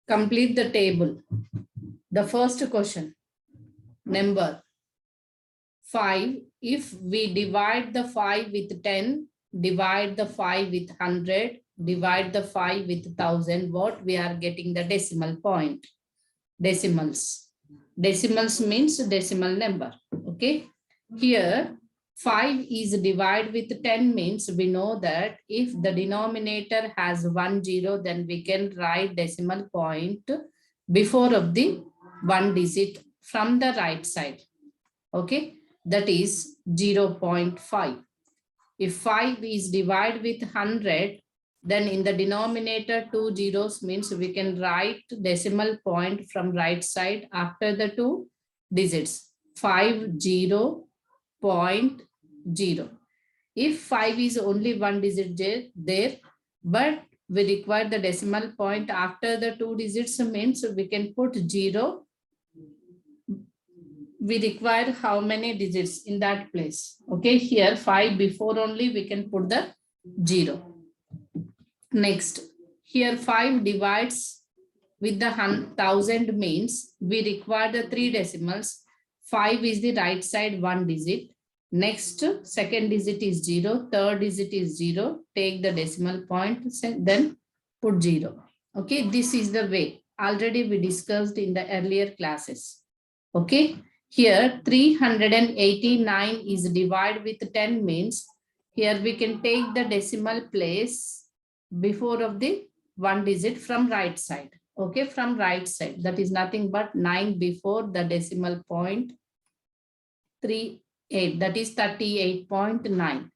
Complete the table. The first question, number 5. If we divide the 5 with 10, divide the 5 with 100, divide the 5 with 1000, what we are getting the decimal point? Decimals. Decimals means decimal number. Okay. Here 5 is divided with 10 means we know that if the denominator has 1 0, then we can write decimal point before of the 1 digit from the right side. Okay, that is 0.5. If 5 is divided with 100, then in the denominator 2 zeros means we can write decimal point from right side after the 2 digits. 50.0. If 5 is only 1 digit there, but we require the decimal point after the 2 digits means we can put 0. We require how many digits in that place? Okay, here 5 before only we can put the 0. Next, here 5 divides with the 1000 means we require the 3 decimals. 5 is the right side 1 digit. Next, second digit is 0. Third digit is 0. Take the decimal point, then put 0. Okay, this is the way. Already we discussed in the earlier classes. Okay, here 389 is divided with 10 means here we can take the decimal place before of the 1 digit from right side. Okay, from right side, that is nothing but 9 before the decimal point 38, that is 38.9.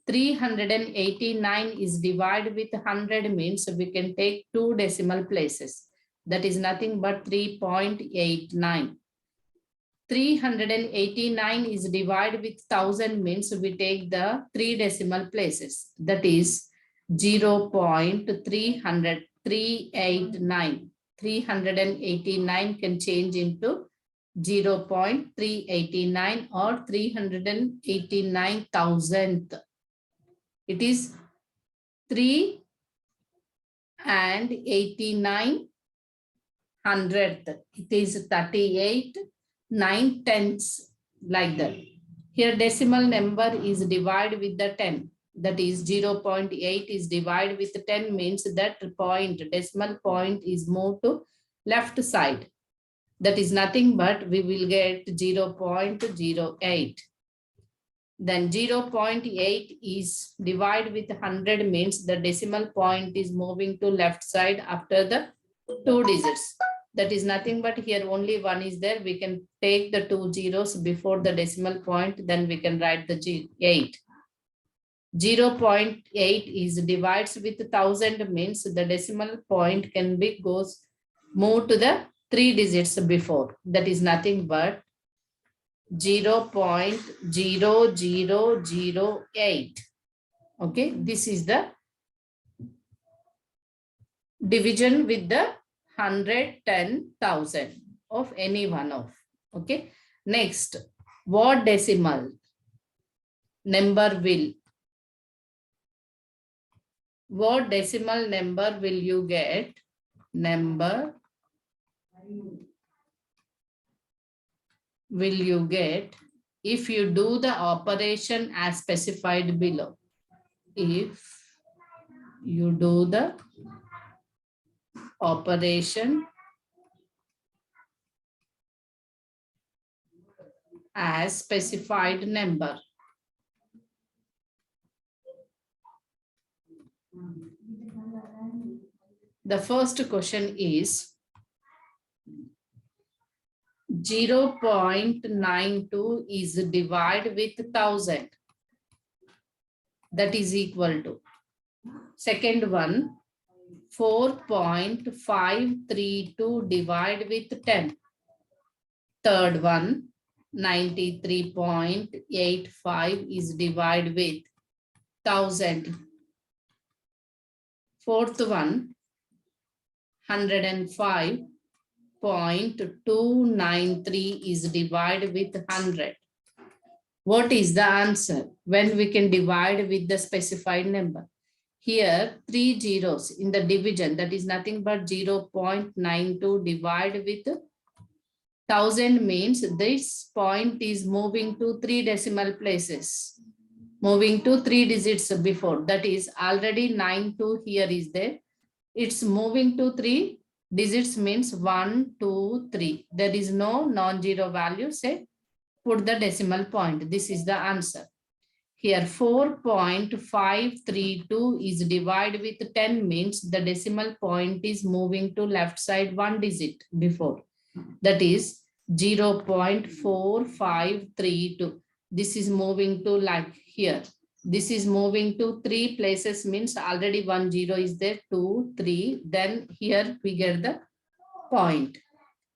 389 is divided with 100 means we can take 2 decimal places, that is nothing but 3.89. 389 is divided with 1000 means we take the 3 decimal places, that is 0.389. 389 can change into 0.389 or 389,000th. It is 3 and 89 hundredth. It is 38 9/10 like that. Here decimal number is divided with the 10. That is 0.8 is divided with 10 means that point, decimal point is moved to left side. That is nothing but we will get 0.08. Then 0.8 is divided with 100 means the decimal point is moving to left side after the 2 digits. That is nothing but here only 1 is there. We can take the 2 zeros before the decimal point, then we can write the 8. 0.8 is divides with 1000 means the decimal point can be move to the 3 digits before. That is nothing but 0.0008. Okay, this is the division with the 110,000 of any one of. Okay, next, what decimal number will you get? Number will you get if you do the operation as specified below? If you do the operation as specified number. The first question is 0.92 is divided with 1000. That is equal to. Second one, 4.532 divided with 10. Third one, 93.85 is divided with 1000. Fourth one, 105.293 is divided with 100. What is the answer when we can divide with the specified number? Here 3 zeros in the division, that is nothing but 0.92 divided with 1000 means this point is moving to 3 decimal places, moving to 3 digits before, that is already 92 here is there. It's moving to 3 digits means 1, 2, 3. There is no non-zero value, say put the decimal point. This is the answer. Here 4.532 is divided with 10 means the decimal point is moving to left side 1 digit before. That is 0.4532. This is moving to like here. This is moving to 3 places means already 1 0 is there, 2, 3. Then here we get the point.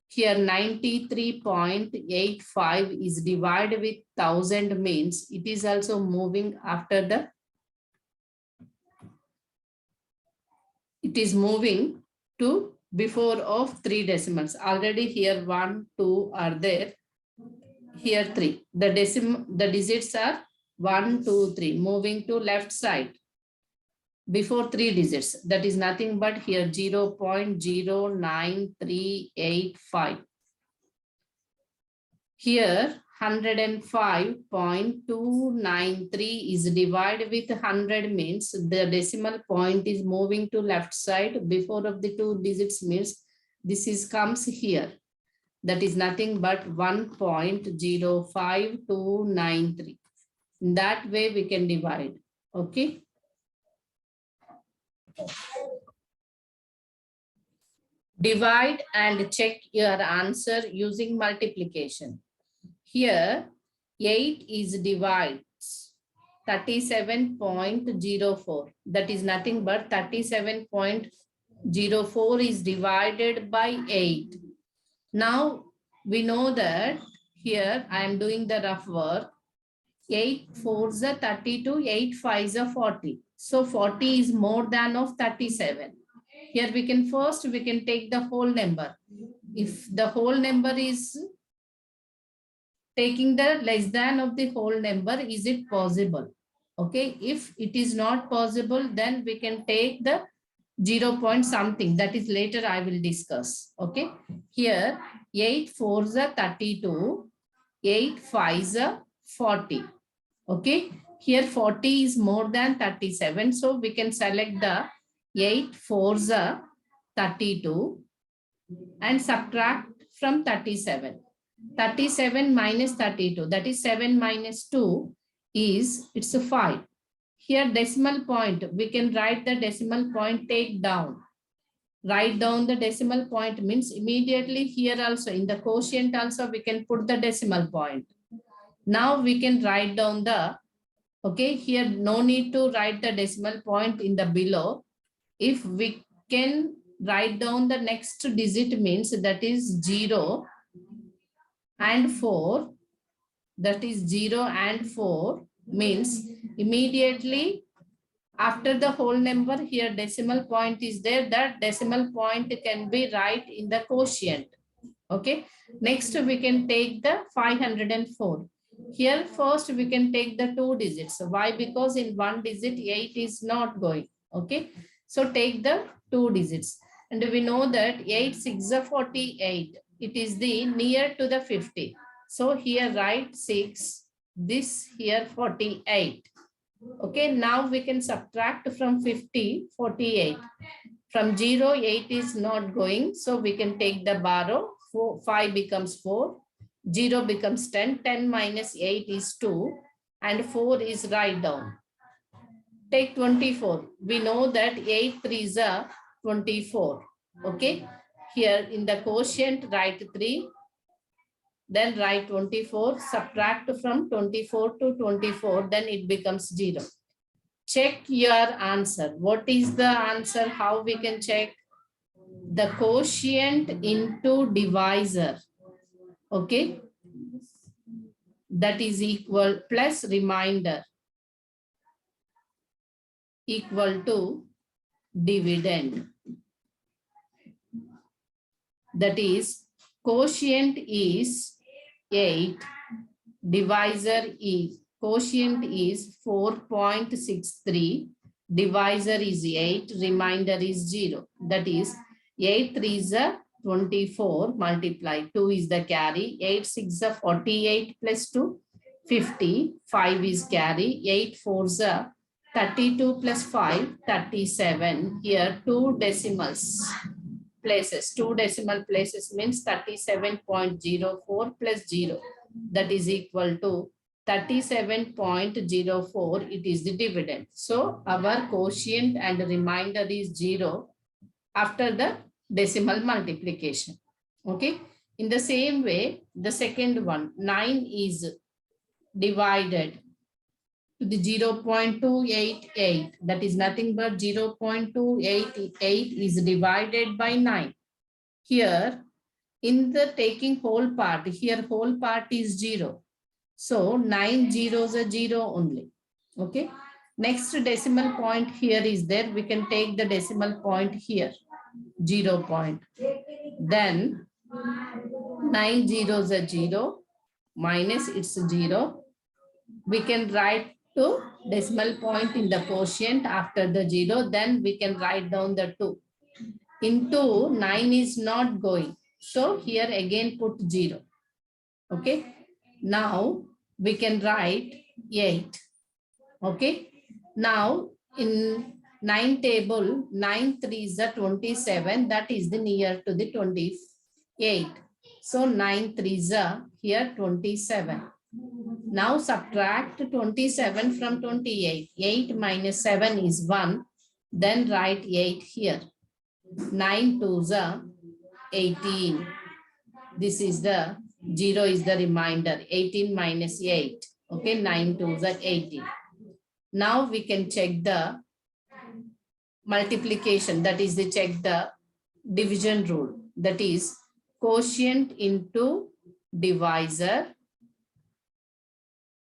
Here 93.85 is divided with 1000 means it is also moving after the, it is moving to before of 3 decimals. Already here 1, 2 are there. Here 3. The digits are 1, 2, 3 moving to left side before 3 digits. That is nothing but here 0.09385. Here 105.293 is divided with 100 means the decimal point is moving to left side before of the 2 digits means this is comes here. That is nothing but 1.05293. In that way we can divide. Okay. Divide and check your answer using multiplication. Here 8 is divides 37.04. That is nothing but 37.04 is divided by 8. Now we know that here I am doing the rough work. 8 4s are 32, 8 5s are 40. So 40 is more than of 37. Here we can take the whole number. If the whole number is taking the less than of the whole number, is it possible? Okay, if it is not possible, then we can take the 0 point something, that is later I will discuss. Okay, here 8 4s are 32, 8 5s are 40. Okay, here 40 is more than 37, so we can select the 8 4s are 32 and subtract from 37. 37 minus 32, that is 7 minus 2 is, it's a 5. Here decimal point, we can write the decimal point, take down. Write down the decimal point means immediately here also in the quotient also we can put the decimal point. Now we can write down the, okay, here no need to write the decimal point in the below. If we can write down the next digit means that is 0 and 4, that is 0 and 4 means immediately after the whole number here decimal point is there, that decimal point can be right in the quotient. Okay, next we can take the 504. Here first we can take the 2 digits. Why? Because in 1 digit 8 is not going. Okay, so take the 2 digits and we know that 8 6 are 48. It is the near to the 50. So here write 6, this here 48. Okay, now we can subtract from 50, 48. From 0, 8 is not going. So we can take the borrow, 4, 5 becomes 4, 0 becomes 10, 10 minus 8 is 2 and 4 is write down. Take 24. We know that 8 3s are 24. Okay, here in the quotient write 3, then write 24, subtract from 24 to 24, then it becomes 0. Check your answer. What is the answer? How we can check? The quotient into divisor. Okay, that is equal plus remainder equal to dividend. That is quotient is 8, divisor is, quotient is 4.63, divisor is 8, remainder is 0. That is 8 3 is a 24, multiply 2 is the carry, 8 6 is a 48 plus 2, 50, 5 is carry, 8 4 is a 32 plus 5, 37. Here 2 decimals places. 2 decimal places means 37.04 plus 0. That is equal to 37.04. It is the dividend. So our quotient and remainder is 0 after the decimal multiplication. Okay. In the same way, the second one, 9 is divided to the 0.288. That is nothing but 0.288 is divided by 9. Here, in the taking whole part, here whole part is 0. So 9 zeros are 0 only. Okay. Next decimal point here is there. We can take the decimal point here, 0 point. Then 9 zeros are 0, minus it's 0. We can write to decimal point in the quotient after the 0. Then we can write down the 2. Into 9 is not going. So here again put 0. Okay. Now we can write 8. Okay. Now in 9 table, 9 3 is the 27. That is the near to the 28. So 9 3 is here 27. Now subtract 27 from 28. 8 minus 7 is 1. Then write 8 here. 9 2s are 18. This is the 0 is the remainder. 18 minus 8. Okay, 9 2s are 18. Now we can check the multiplication. That is the check the division rule. That is quotient into divisor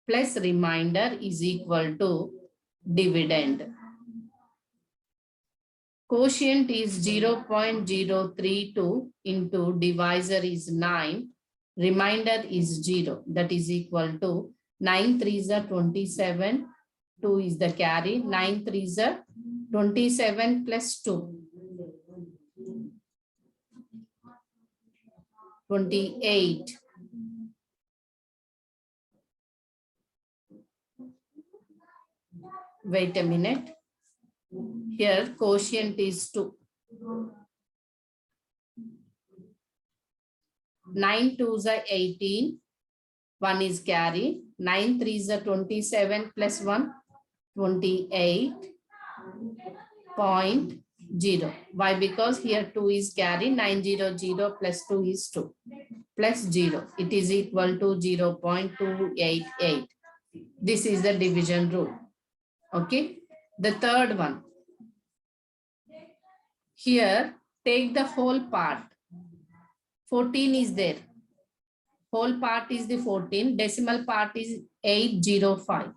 plus remainder is equal to dividend. Quotient is 0.032 into divisor is 9. Remainder is 0. That is equal to 9 3s are 27. 2 is the carry. 9 3s are 27 plus 2. 28. Wait a minute. Here quotient is 2. 9 2s are 18. 1 is carry. 9 3s are 27 plus 1. 28.0. Why? Because here 2 is carry. 900 plus 2 is 2. Plus 0. It is equal to 0.288. This is the division rule. Okay. The third one. Here, take the whole part. 14 is there. Whole part is the 14. Decimal part is 805.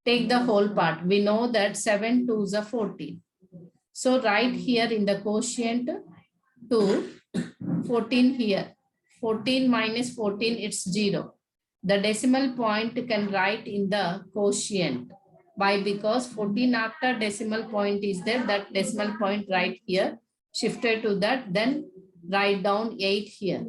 Take the whole part. We know that 7 2s are 14. So write here in the quotient 2, 14 here. 14 minus 14, it's 0. The decimal point can write in the quotient. Why? Because 14 after decimal point is there. That decimal point right here. Shifted to that. Then write down 8 here.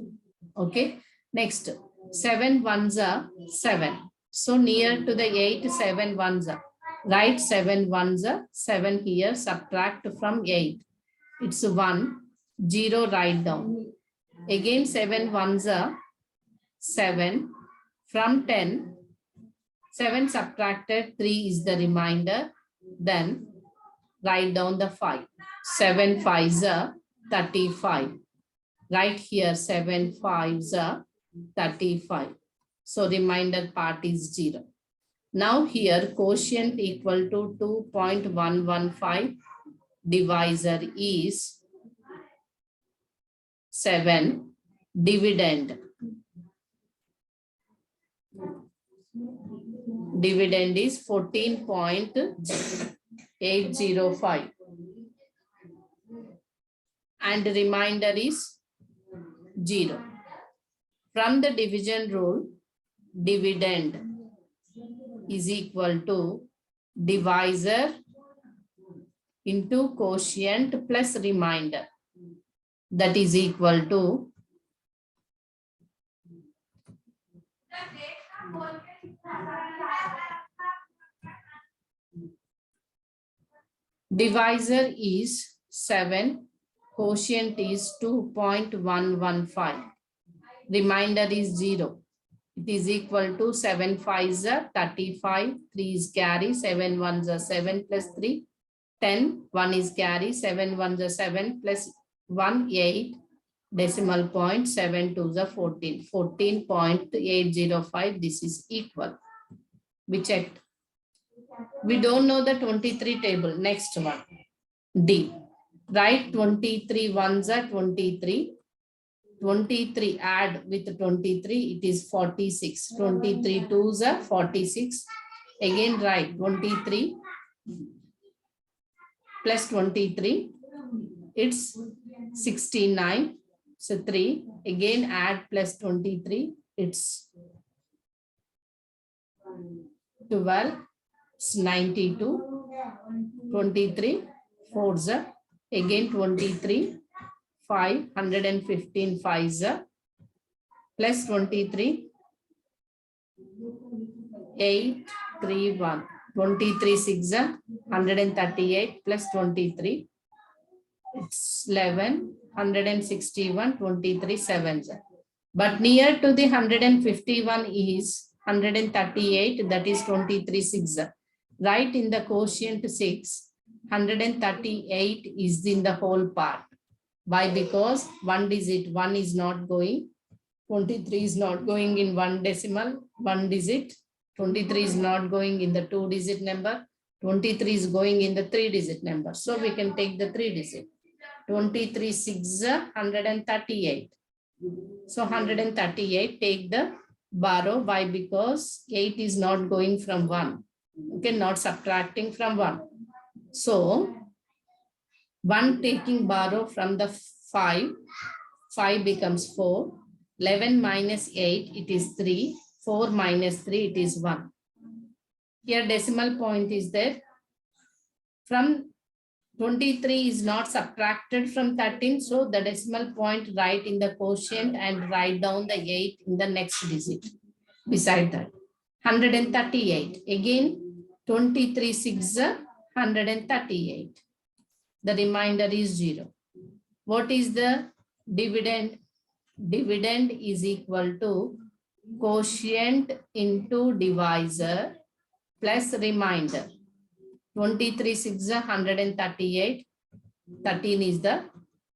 Okay. Next. 7 1s are 7. So near to the 8, 7 1s are. Write 7 1s are 7 here. Subtract from 8. It's 1. 0 write down. Again 7 1s are 7. From 10. 7 subtracted 3 is the remainder. Then write down the 5. 7 5s are 35. Write here 7 5s are 35. So remainder part is 0. Now here quotient equal to 2.115. Divisor is 7. Dividend. Dividend is 14.805. And the remainder is 0. From the division rule, dividend is equal to divisor into quotient plus remainder. That is equal to divisor is 7, quotient is 2.115, remainder is 0. It is equal to 7 5s are 35, 3 is carry, 7 1s are 7 plus 3, 10, 1 is carry, 7 1s are 7 plus 1, 8, decimal point, 7 2s are 14, 14.805, this is equal. We checked. We don't know the 23 table. Next one, D. Write 23 ones are 23. 23 add with 23, it is 46. 23 twos are 46. Again write 23 plus 23, it's 69. So 3, again add plus 23, it's 12, it's 92. 23 4s are again 23, 515 5s are plus 23, 8 3 1, 23 6 are 138 plus 23, it's 11, 161, 23 7s are. But near to the 151 is 138, that is 23 6 are. Right in the quotient 6, 138 is in the whole part. Why? Because one digit, 1 is not going, 23 is not going in one decimal, one digit, 23 is not going in the 2-digit number, 23 is going in the 3-digit number. So we can take the 3-digit. 23 6 138. So 138, take the borrow. Why? Because 8 is not going from 1. Okay, not subtracting from 1. So 1 taking borrow from the 5, 5 becomes 4, 11 minus 8, it is 3, 4 minus 3, it is 1. Here decimal point is there. From 23 is not subtracted from 13, so the decimal point write in the quotient and write down the 8 in the next digit. Beside that, 138, again 23 6 138. The remainder is 0. What is the dividend? Dividend is equal to quotient into divisor plus remainder. 23 6 138, 13 is the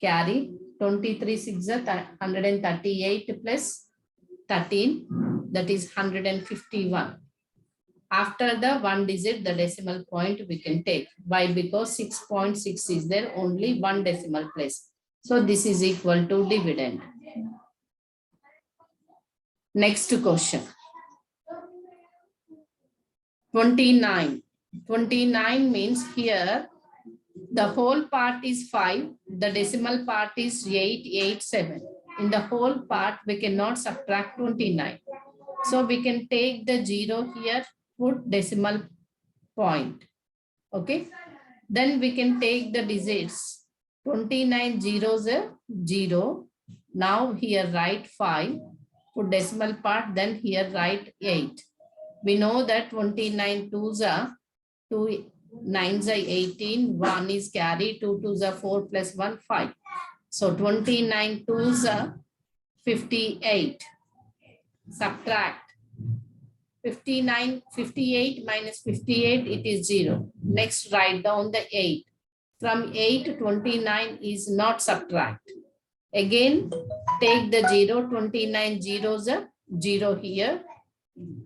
carry. 23 6 138 plus 13, that is 151. After the 1 digit, the decimal point we can take. Why? Because 6.6 is there, only 1 decimal place. So this is equal to dividend. Next question. 29. 29 means here the whole part is 5, the decimal part is 887. In the whole part we cannot subtract 29. So we can take the 0 here, put decimal point. Okay. Then we can take the digits. 29 zeros are 0. Now here write 5, put decimal part, then here write 8. We know that 29 twos are 2 9s are 18, 1 is carry, 2 2s are 4 plus 1 5. So 29 twos are 58. Subtract 59, 58 minus 58, it is 0. Next write down the 8. From 8 29 is not subtract. Again take the 0, 29 zeros are 0 here.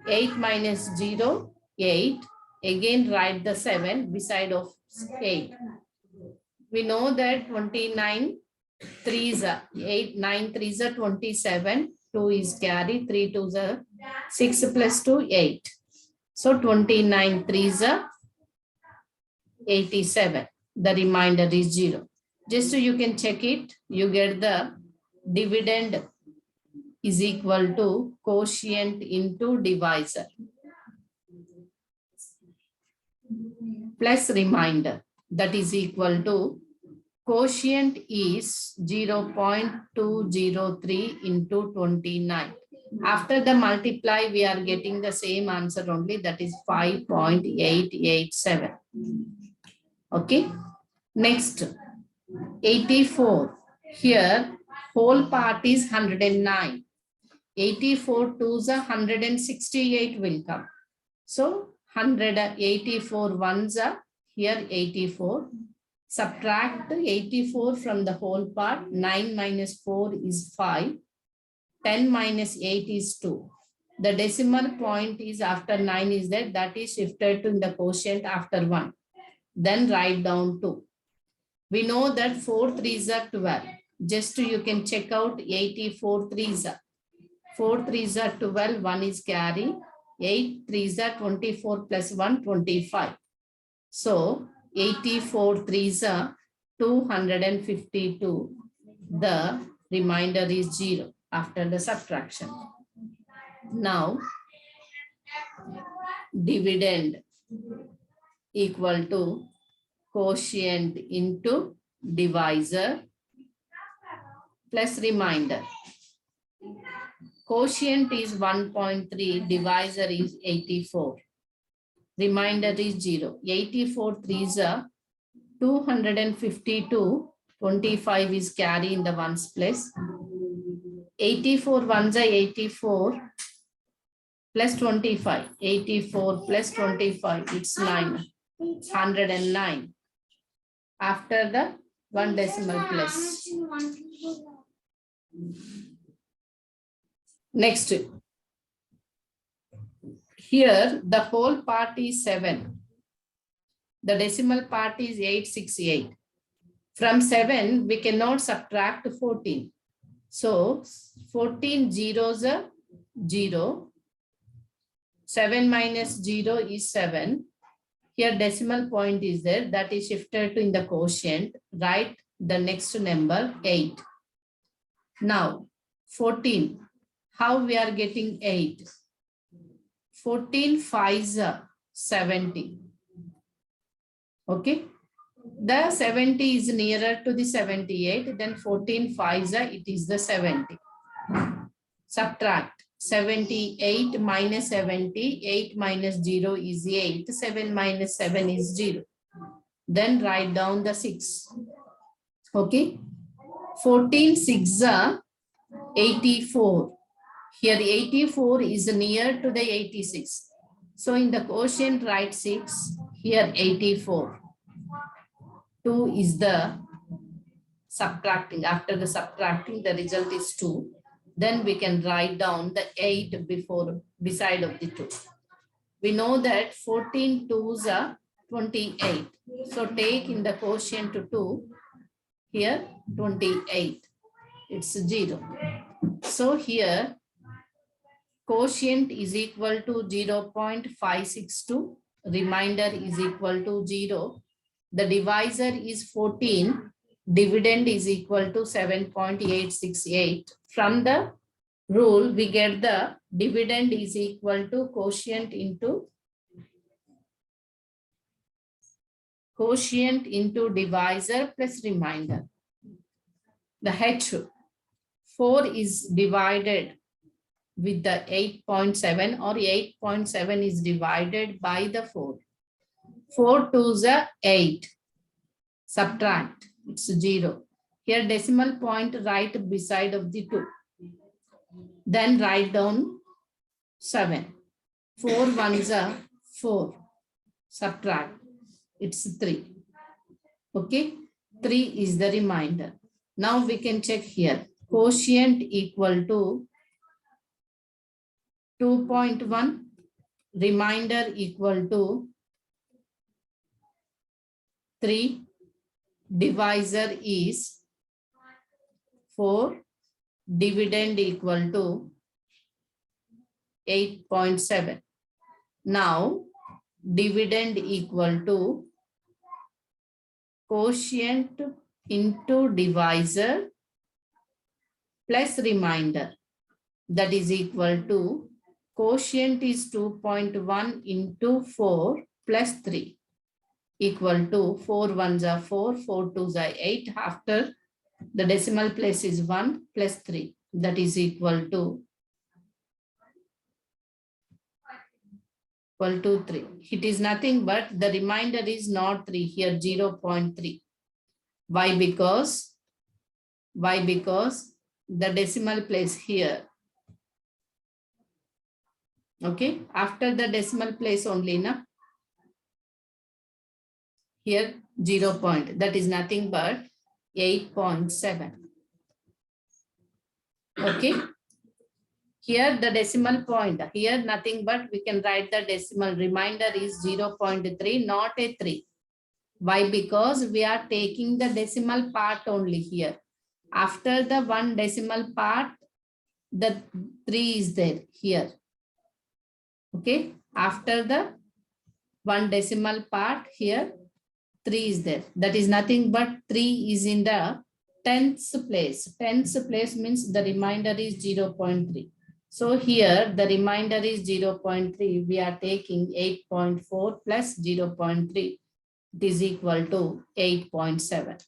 8 minus 0, 8. Again write the 7 beside of 8. We know that 29 3s are 8, 9 3s are 27, 2 is carry, 3 2s are 6 plus 2 8. So 29 3s are 87. The remainder is 0. Just so you can check it, you get the dividend is equal to quotient into divisor plus remainder. that is equal to quotient is 0.203 into 29. After the multiply, we are getting the same answer only, that is 5.887. Okay. Next, 84. Here, whole part is 109. 84 twos are 168 will come. So 184 ones are here 84. Subtract 84 from the whole part. 9 minus 4 is 5. 10 minus 8 is 2. The decimal point is after 9 is there. That is shifted to the quotient after 1. Then write down 2. We know that 4 threes are 12. Just you can check out 84 threes are. 4 threes are 12. 1 is carry. 8 threes are 24 plus 1, 25. So 84 threes are 252. The remainder is 0 after the subtraction. Now, dividend equal to quotient into divisor plus remainder. Quotient is 1.3, divisor is 84. Remainder is 0. 84 threes are 252. 25 is carry in the ones place. 84 ones are 84 plus 25. 84 plus 25, it's 9. 109. After the one decimal place. Next. Here, the whole part is 7. The decimal part is 868. From 7, we cannot subtract 14. So, 14 zeros are 0. 7 minus 0 is 7. Here, decimal point is there. That is shifted to in the quotient. Write the next number, 8. Now, 14. How we are getting 8? 14 5s are 70. Okay. The 70 is nearer to the 78. Then 14 5s are, it is the 70. Subtract. 78 minus 70. 8 minus 0 is 8. 7 minus 7 is 0. Then write down the 6. Okay. 14 6s are 84. Here 84 is near to the 86. So in the quotient write 6. Here 84. 2 is the subtracting. After the subtracting, the result is 2. Then we can write down the 8 beside of the 2. We know that 14 2s are 28. So take in the quotient to 2. Here 28. It's 0. So here quotient is equal to 0.562. Remainder is equal to 0. The divisor is 14. Dividend is equal to 7.868. From the rule, we get the dividend is equal to quotient into divisor plus remainder. The H, 4 is divided with the 8.7 or 8.7 is divided by the 4. 4 2s are 8. Subtract, it's 0. Here decimal point right beside of the 2. Then write down 7. 4 1s are 4. Subtract, it's 3. Okay, 3 is the remainder. Now we can check here. Quotient equal to 2.1. Remainder equal to 3. Divisor is 4. Dividend equal to 8.7. Now, dividend equal to quotient into divisor plus remainder. That is equal to quotient is 2.1 into 4 plus 3. equal to 4 1s are 4, 4 2s are 8. After the decimal place is 1 plus 3. That is equal to 3. It is nothing but the remainder is not 3 here, 0.3. Why? Because the decimal place here. Okay, after the decimal place only, na? Here 0 point, that is nothing but 8.7. Okay, here the decimal point, here nothing but we can write the decimal remainder is 0.3, not a 3. Why? Because we are taking the decimal part only here. After the one decimal part, the 3 is there here. Okay, after the one decimal part here, 3 is there. That is nothing but 3 is in the 10th place. 10th place means the remainder is 0.3. So here the remainder is 0.3. We are taking 8.4 plus 0.3. It is equal to 8.7.